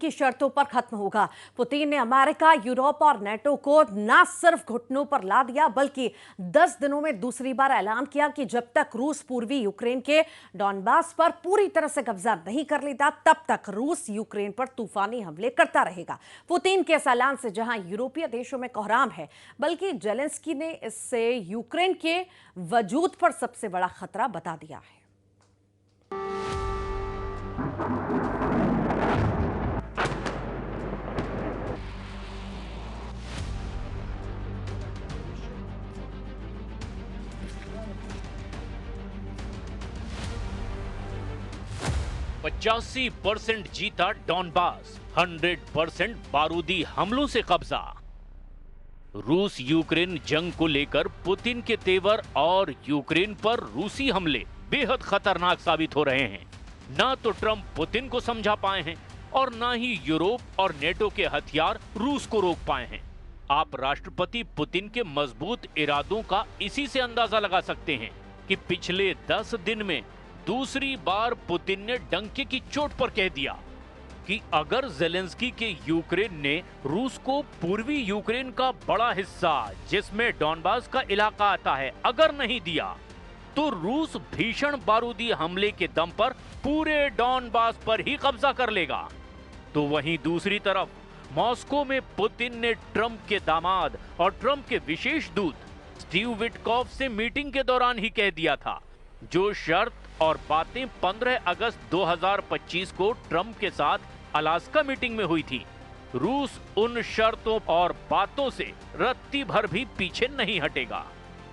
की शर्तों पर खत्म होगा। पुतिन ने अमेरिका, यूरोप और नेटो को न सिर्फ घुटनों पर ला दिया, बल्कि 10 दिनों में दूसरी बार ऐलान किया कि जब तक रूस पूर्वी यूक्रेन के डॉनबास पर पूरी तरह से कब्जा नहीं कर लेता, तब तक रूस यूक्रेन पर तूफानी हमले करता रहेगा। पुतिन के इस ऐलान से जहां यूरोपीय देशों में कोहराम है, बल्कि जेलेंस्की ने इससे यूक्रेन के वजूद पर सबसे बड़ा खतरा बता दिया है। पचासी % जीता डॉनबास, 100% बारूदी हमलों से कब्जा। रूस यूक्रेन जंग को लेकर पुतिन के तेवर और यूक्रेन पर रूसी हमले बेहद खतरनाक साबित हो रहे हैं। ना तो ट्रंप पुतिन को समझा पाए हैं और ना ही यूरोप और नेटो के हथियार रूस को रोक पाए हैं। आप राष्ट्रपति पुतिन के मजबूत इरादों का इसी से अंदाजा लगा सकते हैं कि पिछले 10 दिन में दूसरी बार पुतिन ने डंके की चोट पर कह दिया कि अगर जेलेंस्की के यूक्रेन ने रूस को पूर्वी यूक्रेन का बड़ा हिस्सा, जिसमें डॉनबास का इलाका आता है, अगर नहीं दिया, तो रूस भीषण बारूदी हमले के दम पर पूरे डॉनबास पर ही कब्जा कर लेगा। तो वहीं दूसरी तरफ मॉस्को में पुतिन ने ट्रंप के दामाद और ट्रंप के विशेष दूत स्टीव विटकॉफ से मीटिंग के दौरान ही कह दिया था, जो शर्त और बातें 15 अगस्त 2025 को ट्रंप के साथ अलास्का मीटिंग में हुई थी, रूस उन शर्तों और बातों से रत्ती भर भी पीछे नहीं हटेगा।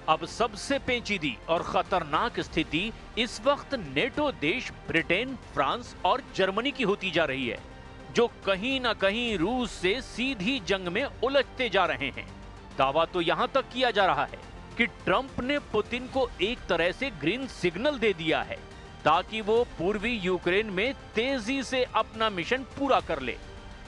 अब सबसे पेचीदी और खतरनाक स्थिति इस वक्त नेटो देश ब्रिटेन, फ्रांस और जर्मनी की होती जा रही है, जो कहीं ना कहीं रूस से सीधी जंग में उलझते जा रहे हैं। दावा तो यहां तक किया जा रहा है कि ट्रंप ने पुतिन को एक तरह से ग्रीन सिग्नल दे दिया है ताकि वो पूर्वी यूक्रेन में तेजी से अपना मिशन पूरा कर ले।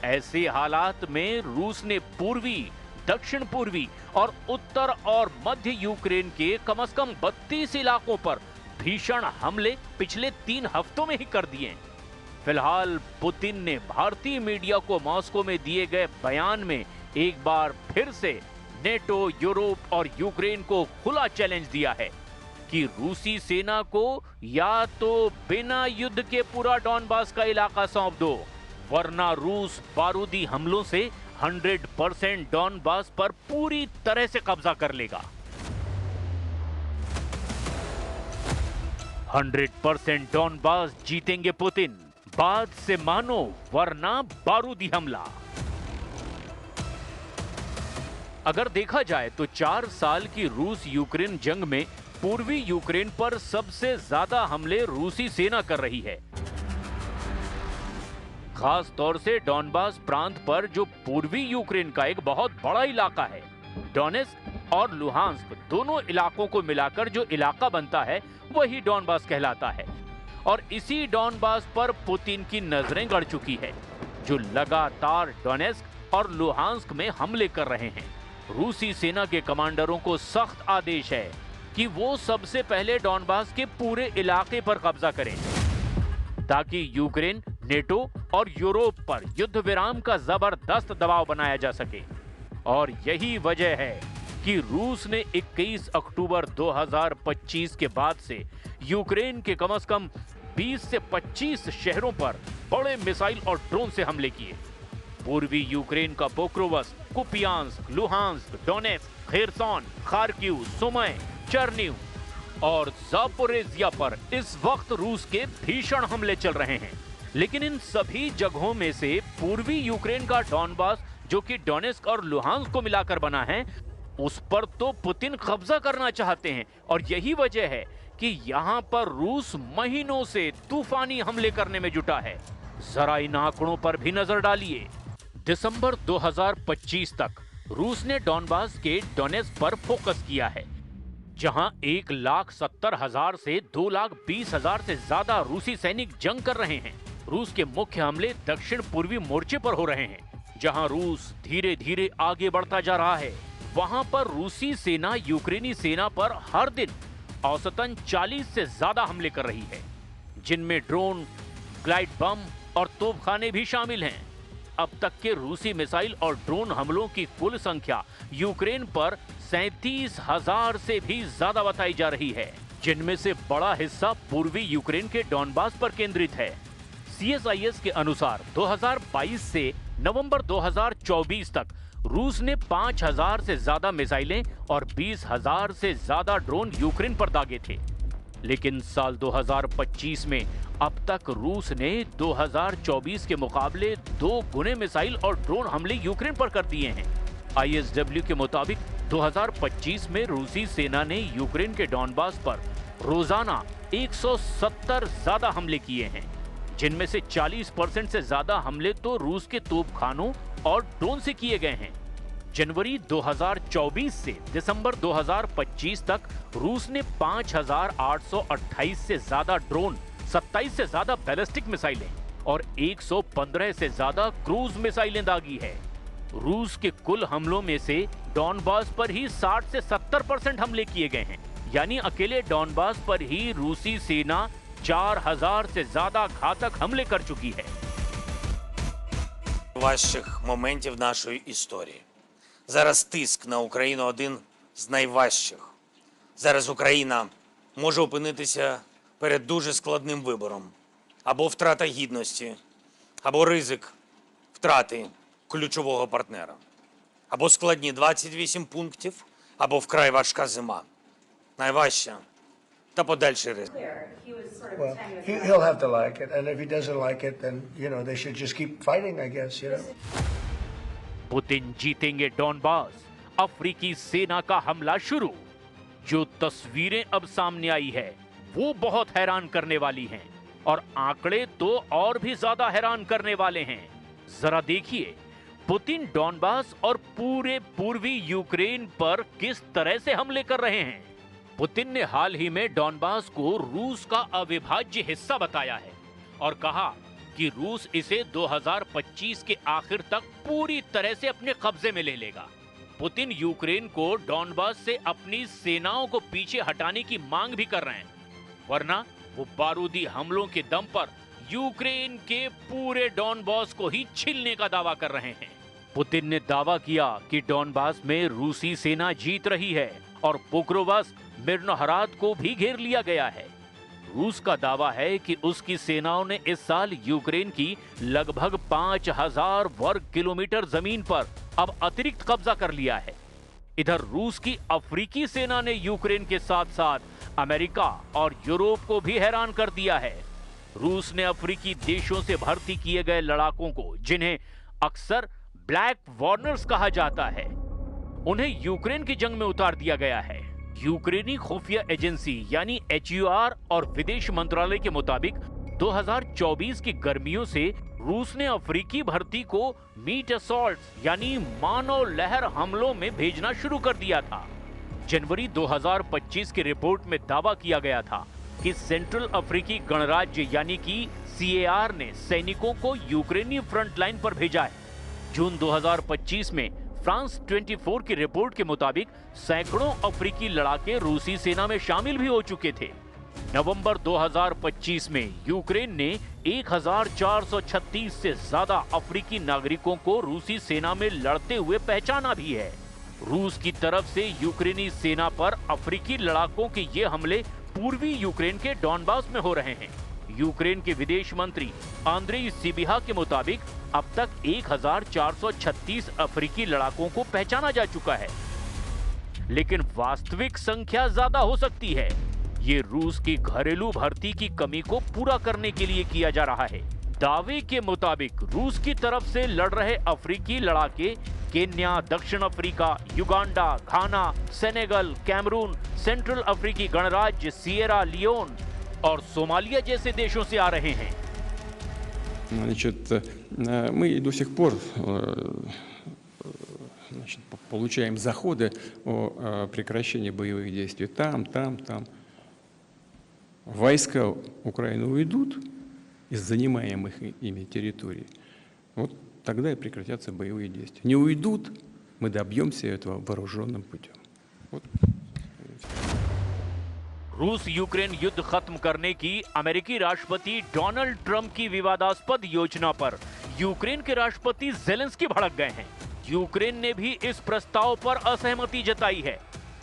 ऐसे हालात में रूस ने पूर्वी, दक्षिण पूर्वी और उत्तर और मध्य यूक्रेन के कम से कम 32 इलाकों पर भीषण हमले पिछले 3 हफ्तों में ही कर दिए। फिलहाल पुतिन ने भारतीय मीडिया को मॉस्को में दिए गए बयान में एक बार फिर से नेटो, यूरोप और यूक्रेन को खुला चैलेंज दिया है कि रूसी सेना को या तो बिना युद्ध के पूरा डॉनबास का इलाका सौंप दो, वरना रूस बारूदी हमलों से 100% डॉनबास पर पूरी तरह से कब्जा कर लेगा। 100% डॉनबास जीतेंगे पुतिन, बात से मानो वरना बारूदी हमला। अगर देखा जाए तो 4 साल की रूस यूक्रेन जंग में पूर्वी यूक्रेन पर सबसे ज्यादा हमले रूसी सेना कर रही है। खास तौर से डॉनबास प्रांत पर, जो पूर्वी यूक्रेन का एक बहुत बड़ा इलाका है। डोनेस्क और लुहांस्क दोनों इलाकों को मिलाकर जो इलाका बनता है वही डॉनबास कहलाता है। और इसी डॉनबास पर पुतिन की नजरें गड़ चुकी है, जो लगातार डोनेस्क और लुहांस्क में हमले कर रहे हैं। रूसी सेना के कमांडरों को सख्त आदेश है कि वो सबसे पहले डॉनबास के पूरे इलाके पर कब्जा करें, ताकि यूक्रेन, नेटो और यूरोप पर युद्ध विराम का जबरदस्त दबाव बनाया जा सके। और यही वजह है कि रूस ने 21 अक्टूबर 2025 के बाद से यूक्रेन के कम से कम 20 से 25 शहरों पर बड़े मिसाइल और ड्रोन से हमले किए। पूर्वी यूक्रेन का Pokrovsk, Kupiansk, Luhansk, Donetsk, Kherson, Kharkiv, Sumy, Chernihiv और जापोरेजिया पर इस वक्त रूस के भीषण हमले चल रहे हैं। लेकिन इन सभी जगहों में से पूर्वी यूक्रेन का डॉनबास, जो कि डोनेस्क और लुहांस्क को मिलाकर बना है, उस पर तो पुतिन कब्जा करना चाहते हैं। और यही वजह है कि यहां पर रूस महीनों से तूफानी हमले करने में जुटा है। जरा इन आंकड़ों पर भी नजर डालिए। दिसंबर 2025 तक रूस ने डॉनबास के डोनेस्क पर फोकस किया है, जहां 1,70,000 से 2,20,000 से ज्यादा रूसी सैनिक जंग कर रहे हैं। रूस के मुख्य हमले दक्षिण पूर्वी मोर्चे पर हो रहे हैं, जहां रूस धीरे धीरे आगे बढ़ता जा रहा है। वहां पर रूसी सेना यूक्रेनी सेना पर हर दिन औसतन 40 से ज्यादा हमले कर रही है, जिनमें ड्रोन, ग्लाइड बम और तोपखाने भी शामिल हैं। अब तक के रूसी मिसाइल और ड्रोन हमलों की कुल संख्या यूक्रेन पर 37,000 से भी ज्यादा बताई जा रही है, जिनमें से बड़ा हिस्सा पूर्वी यूक्रेन के डॉनबास पर केंद्रित है। CSIS के अनुसार 2022 से नवंबर 2024 तक रूस ने 5,000 से ज्यादा मिसाइलें और 20,000 से ज्यादा ड्रोन यूक्रेन पर दागे थे। लेकिन साल 2025 में अब तक रूस ने 2024 के मुकाबले 2 गुने मिसाइल और ड्रोन हमले यूक्रेन पर कर दिए हैं। ISW के मुताबिक 2025 में रूसी सेना ने यूक्रेन के डॉनबास पर रोजाना 170 ज्यादा हमले किए हैं, जिनमें से 40% से ज्यादा हमले तो रूस के तोपखानों और ड्रोन से किए गए हैं। जनवरी 2024 से दिसंबर 2025 तक रूस ने 5,828 से ज्यादा ड्रोन, 27 से ज्यादा बैलिस्टिक मिसाइलें और 115 से ज्यादा क्रूज मिसाइलें दागी है। रूस के कुल हमलों में से डॉनबास पर ही 60 से 70% हमले किए गए हैं, यानी अकेले डॉनबास पर ही रूसी सेना 4,000 से ज्यादा घातक हमले कर चुकी है। Важчих моментів нашої історії. Зараз тиск на Україну один з найважчих. Зараз Україна може опинитися перед дуже складним вибором. Або втрата гідності, або ризик втрати ключового партнера. Або складні 28 пунктів, або вкрай важка зима. Найважча та подальший ризик. Well, he'll have to like it, and if he doesn't like it, then they should just keep fighting, I guess. Putin जीतेंगे डॉनबास, अफ्रीकी सेना का हमला शुरू। जो तस्वीरें अब सामने आई है वो बहुत हैरान करने वाली हैं और आंकड़े तो और भी ज्यादा हैरान करने वाले हैं। जरा देखिए पुतिन डॉनबास और पूरे पूर्वी यूक्रेन पर किस तरह से हमले कर रहे हैं। पुतिन ने हाल ही में डॉनबास को रूस का अविभाज्य हिस्सा बताया है और कहा कि रूस इसे 2025 के आखिर तक पूरी तरह से अपने कब्जे में ले लेगा। पुतिन यूक्रेन को डॉनबास से अपनी सेनाओं को पीछे हटाने की मांग भी कर रहे हैं, वरना वो बारूदी हमलों के दम पर यूक्रेन के पूरे डॉनबास को ही छीलने का दावा कर रहे हैं। पुतिन ने दावा किया कि डॉनबास में रूसी सेना जीत रही है और पोक्रोवस्क, मिर्नोहराद को भी घेर लिया गया है। रूस का दावा है कि उसकी सेनाओं ने इस साल यूक्रेन की लगभग 5,000 वर्ग किलोमीटर जमीन पर अब अतिरिक्त कब्जा कर लिया है। इधर रूस की अफ्रीकी सेना ने यूक्रेन के साथ साथ अमेरिका और यूरोप को भी हैरान कर दिया है। रूस ने अफ्रीकी देशों से भर्ती किए गए लड़ाकों को, जिन्हें अक्सर ब्लैक वॉर्नर्स कहा जाता है, उन्हें यूक्रेन की जंग में उतार दिया गया है। यूक्रेनी खुफिया एजेंसी यानी HUR और विदेश मंत्रालय के मुताबिक 2024 की गर्मियों से रूस ने अफ्रीकी भर्ती को मीट असॉल्ट यानी मानव लहर हमलों में भेजना शुरू कर दिया था। जनवरी 2025 की रिपोर्ट में दावा किया गया था कि सेंट्रल अफ्रीकी गणराज्य यानी कि CAR ने सैनिकों को यूक्रेनी फ्रंट लाइन पर भेजा है। जून 2025 में फ्रांस 24 की रिपोर्ट के मुताबिक सैकड़ों अफ्रीकी लड़ाके रूसी सेना में शामिल भी हो चुके थे। नवंबर 2025 में यूक्रेन ने 1,436 से ज्यादा अफ्रीकी नागरिकों को रूसी सेना में लड़ते हुए पहचाना भी है। रूस की तरफ से यूक्रेनी सेना पर अफ्रीकी लड़ाकों के ये हमले पूर्वी यूक्रेन के डॉनबास में हो रहे हैं। यूक्रेन के विदेश मंत्री आंद्रेई सिबिहा के मुताबिक अब तक 1,436 अफ्रीकी लड़ाकों को पहचाना जा चुका है, लेकिन वास्तविक संख्या ज्यादा हो सकती है। ये रूस की घरेलू भर्ती की कमी को पूरा करने के लिए किया जा रहा है। दावे के मुताबिक रूस की तरफ से लड़ रहे अफ्रीकी लड़ाके केन्या, दक्षिण अफ्रीका, युगांडा, घाना, सेनेगल, कैमरून, सेंट्रल अफ्रीकी गणराज्य, सिएरा लियोन और सोमालिया जैसे देशों से आ रहे हैं। Значит, мы до сих пор получаем заходы о прекращении боевых действий там. Войска Украины уйдут из занимаемых ими территорий. Вот тогда и прекратятся боевые действия. Не уйдут, мы добьемся этого вооруженным путем. Вот. रूस यूक्रेन युद्ध खत्म करने की अमेरिकी राष्ट्रपति डोनाल्ड ट्रंप की विवादास्पद योजना पर यूक्रेन के राष्ट्रपति जेलेंस्की भड़क गए हैं। यूक्रेन ने भी इस प्रस्ताव पर असहमति जताई है।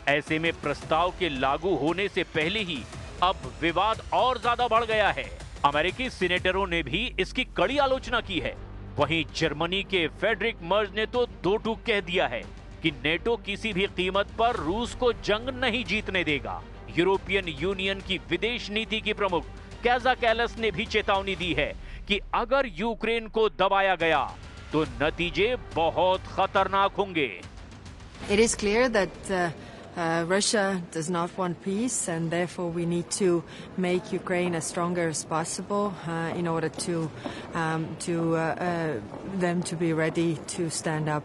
ऐसे में प्रस्ताव के लागू होने से पहले ही अब विवाद और ज्यादा बढ़ गया है। अमेरिकी सीनेटरों ने भी इसकी कड़ी आलोचना की है। वहीं जर्मनी के फ्रेडरिक मर्ज ने तो दो टूक कह दिया है कि नेटो किसी भी कीमत पर रूस को जंग नहीं जीतने देगा। यूरोपियन यूनियन की विदेश नीति की प्रमुख काजा कैलस ने भी चेतावनी दी है कि अगर यूक्रेन को दबाया गया तो नतीजे बहुत खतरनाक होंगे। It is clear that Russia does not want peace, and therefore we need to make Ukraine as stronger as possible in order to them to be ready to stand up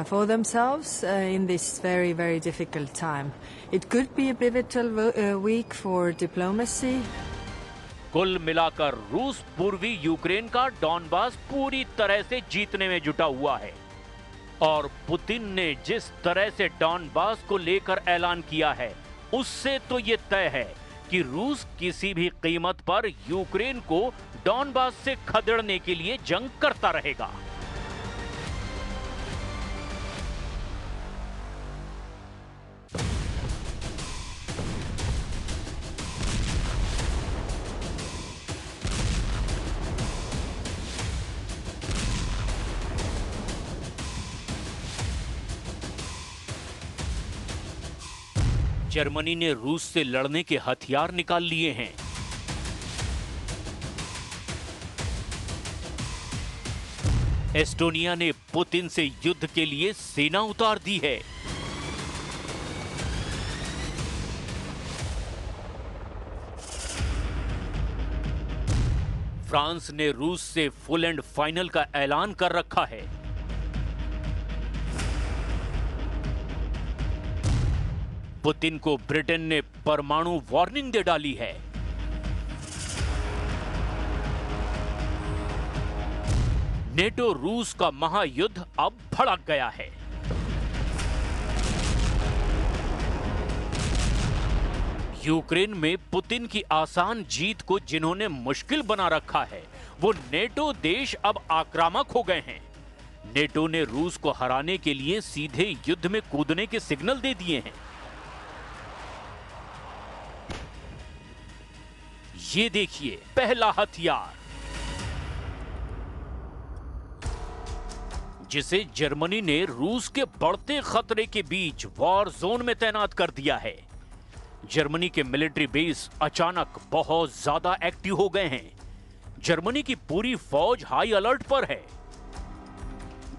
for themselves in this very, very difficult time. It could be a pivotal week for diplomacy. कुल मिलाकर रूस पूर्वी Ukraine का Donbas पूरी तरह से जीतने में जुटा हुआ है और पुतिन ने जिस तरह से डॉनबास को लेकर ऐलान किया है उससे तो ये तय है कि रूस किसी भी कीमत पर यूक्रेन को डॉनबास से खदेड़ने के लिए जंग करता रहेगा। जर्मनी ने रूस से लड़ने के हथियार निकाल लिए हैं। एस्टोनिया ने पुतिन से युद्ध के लिए सेना उतार दी है। फ्रांस ने रूस से फुल एंड फाइनल का ऐलान कर रखा है। पुतिन को ब्रिटेन ने परमाणु वार्निंग दे डाली है। नेटो रूस का महायुद्ध अब भड़क गया है। यूक्रेन में पुतिन की आसान जीत को जिन्होंने मुश्किल बना रखा है वो नेटो देश अब आक्रामक हो गए हैं। नेटो ने रूस को हराने के लिए सीधे युद्ध में कूदने के सिग्नल दे दिए हैं। ये देखिए पहला हथियार जिसे जर्मनी ने रूस के बढ़ते खतरे के बीच वॉर जोन में तैनात कर दिया है। जर्मनी के मिलिट्री बेस अचानक बहुत ज्यादा एक्टिव हो गए हैं। जर्मनी की पूरी फौज हाई अलर्ट पर है।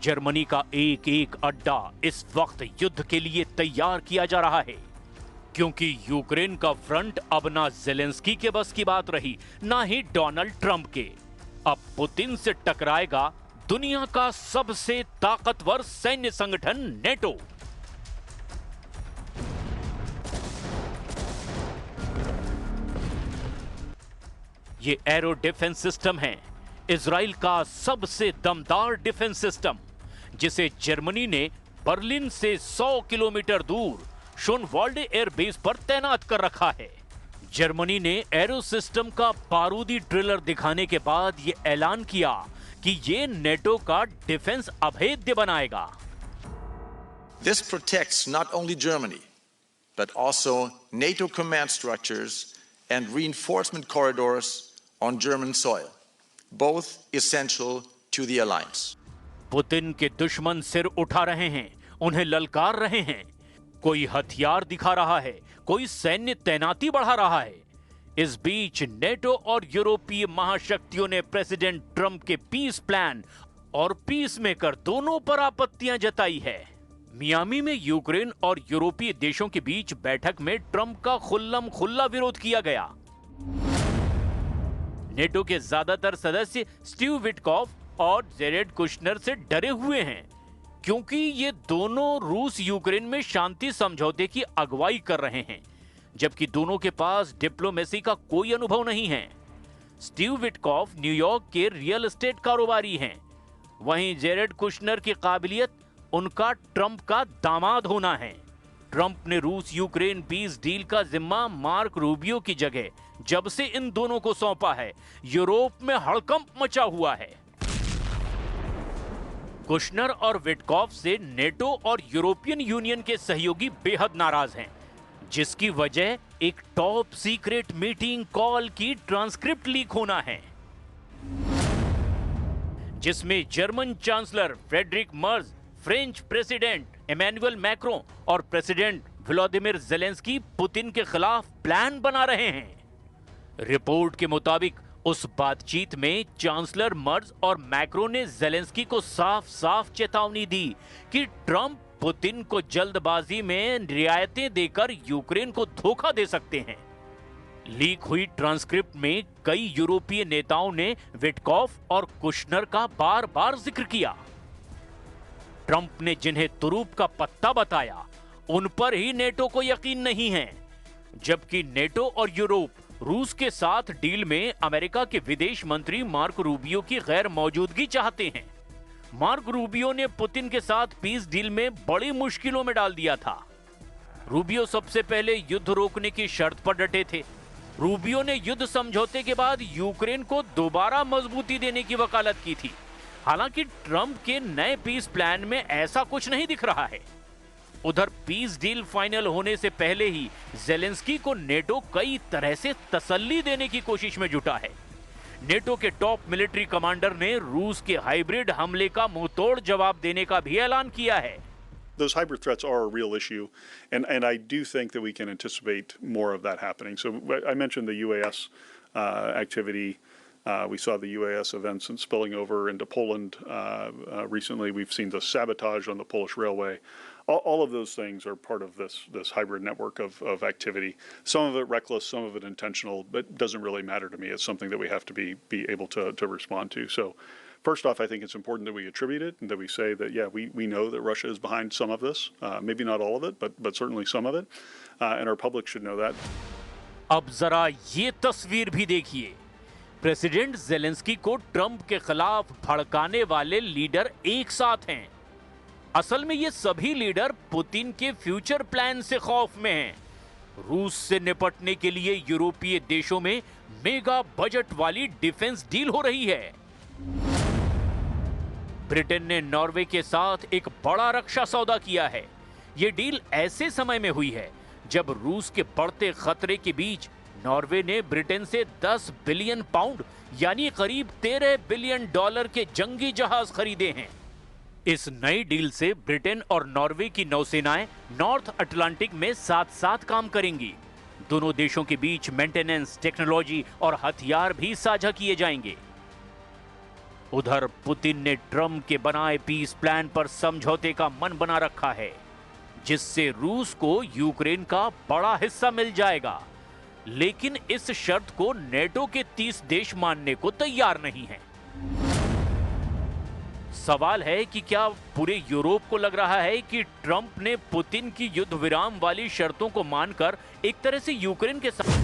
जर्मनी का एक एक अड्डा इस वक्त युद्ध के लिए तैयार किया जा रहा है क्योंकि यूक्रेन का फ्रंट अब ना जेलेंस्की के बस की बात रही ना ही डोनाल्ड ट्रंप के। अब पुतिन से टकराएगा दुनिया का सबसे ताकतवर सैन्य संगठन नेटो। ये एरो डिफेंस सिस्टम है इजराइल का सबसे दमदार डिफेंस सिस्टम जिसे जर्मनी ने बर्लिन से 100 किलोमीटर दूर शोनवाल्डे एयरबेस पर तैनात कर रखा है। जर्मनी ने एरो सिस्टम का बारूदी ड्रिलर दिखाने के बाद यह ऐलान किया कि ये नेटो का डिफेंस अभेद्य बनाएगा। This protects not only Germany, but also NATO command structures and reinforcement corridors on German soil, both essential to the alliance. Putin के दुश्मन सिर उठा रहे हैं, उन्हें ललकार रहे हैं। कोई हथियार दिखा रहा है, कोई सैन्य तैनाती बढ़ा रहा है। इस बीच नेटो और यूरोपीय महाशक्तियों ने प्रेसिडेंट ट्रंप के पीस प्लान और पीस मेकर दोनों पर आपत्तियां जताई है। मियामी में यूक्रेन और यूरोपीय देशों के बीच बैठक में ट्रंप का खुल्लम खुल्ला विरोध किया गया। नेटो के ज्यादातर सदस्य स्टीव विटकॉफ और जेरेड कुशनर से डरे हुए हैं क्योंकि ये दोनों रूस यूक्रेन में शांति समझौते की अगुवाई कर रहे हैं, जबकि दोनों के पास डिप्लोमेसी का कोई अनुभव नहीं है। स्टीव विटकॉफ न्यूयॉर्क के रियल एस्टेट कारोबारी हैं, वहीं जेरेड कुशनर की काबिलियत उनका ट्रंप का दामाद होना है। ट्रंप ने रूस यूक्रेन पीस डील का जिम्मा मार्क रूबियो की जगह जब से इन दोनों को सौंपा है, यूरोप में हड़कंप मचा हुआ है। कुशनर और विटकॉफ से नेटो और यूरोपियन यूनियन के सहयोगी बेहद नाराज हैं, जिसकी वजह एक टॉप सीक्रेट मीटिंग कॉल की ट्रांसक्रिप्ट लीक होना है, जिसमें German chancellor Friedrich Merz, French president Emmanuel Macron और प्रेसिडेंट व्लादिमीर जेलेंस्की पुतिन के खिलाफ प्लान बना रहे हैं। रिपोर्ट के मुताबिक उस बातचीत में चांसलर मर्ज और मैक्रों ने जेलेंस्की को साफ साफ चेतावनी दी कि ट्रंप पुतिन को जल्दबाजी में रियायतें देकर यूक्रेन को धोखा दे सकते हैं। लीक हुई ट्रांसक्रिप्ट में कई यूरोपीय नेताओं ने विटकॉफ और कुशनर का बार बार जिक्र किया। ट्रंप ने जिन्हें तुरूप का पत्ता बताया, उन पर ही नेटो को यकीन नहीं है, जबकि नेटो और यूरोप रूस के साथ डील में अमेरिका के विदेश मंत्री मार्क रूबियो की गैर मौजूदगी चाहते हैं। मार्क रूबियो ने पुतिन के साथ पीस डील में बड़ी मुश्किलों में डाल दिया था। रूबियो सबसे पहले युद्ध रोकने की शर्त पर डटे थे। रूबियो ने युद्ध समझौते के बाद यूक्रेन को दोबारा मजबूती देने की वकालत की थी। हालांकि ट्रंप के नए पीस प्लान में ऐसा कुछ नहीं दिख रहा है। उधर पीस डील फाइनल होने से पहले ही जेलेंस्की को नेटो कई तरह से तसल्ली देने की कोशिश में जुटा है। नेटो के टॉप मिलिट्री कमांडर ने रूस के हाइब्रिड हमले का मुंहतोड़ जवाब देने का भी ऐलान किया है। Those hybrid threats are a real issue, and I do think that we can anticipate more of that happening. So I mentioned the UAS activity. We saw the UAS events and spilling over into Poland recently. We've seen the sabotage on the Polish railway. All of those things are part of this hybrid network of activity. Some of it reckless, some of it intentional, but it doesn't really matter to me. It's something that we have to be able to respond to. So first off, I think it's important that we attribute it and that we say that, yeah, we know that Russia is behind some of this. Maybe not all of it, but certainly some of it. And our public should know that. अब जरा ये तस्वीर भी देखिए। President Zelensky को Trump के खिलाफ भड़काने वाले लीडर एक साथ हैं। असल में ये सभी लीडर पुतिन के फ्यूचर प्लान से खौफ में हैं। रूस से निपटने के लिए यूरोपीय देशों में मेगा बजट वाली डिफेंस डील हो रही है। ब्रिटेन ने नॉर्वे के साथ एक बड़ा रक्षा सौदा किया है। यह डील ऐसे समय में हुई है जब रूस के बढ़ते खतरे के बीच नॉर्वे ने ब्रिटेन से 10 बिलियन पाउंड यानी करीब 13 बिलियन डॉलर के जंगी जहाज खरीदे हैं। इस नई डील से ब्रिटेन और नॉर्वे की नौसेनाएं नॉर्थ अटलांटिक में साथ साथ काम करेंगी। दोनों देशों के बीच मेंटेनेंस, टेक्नोलॉजी और हथियार भी साझा किए जाएंगे। उधर पुतिन ने ट्रंप के बनाए पीस प्लान पर समझौते का मन बना रखा है, जिससे रूस को यूक्रेन का बड़ा हिस्सा मिल जाएगा। लेकिन इस शर्त को नेटो के 30 देश मानने को तैयार नहीं हैं। सवाल है कि क्या पूरे यूरोप को लग रहा है कि ट्रंप ने पुतिन की युद्ध विराम वाली शर्तों को मानकर एक तरह से यूक्रेन के साथ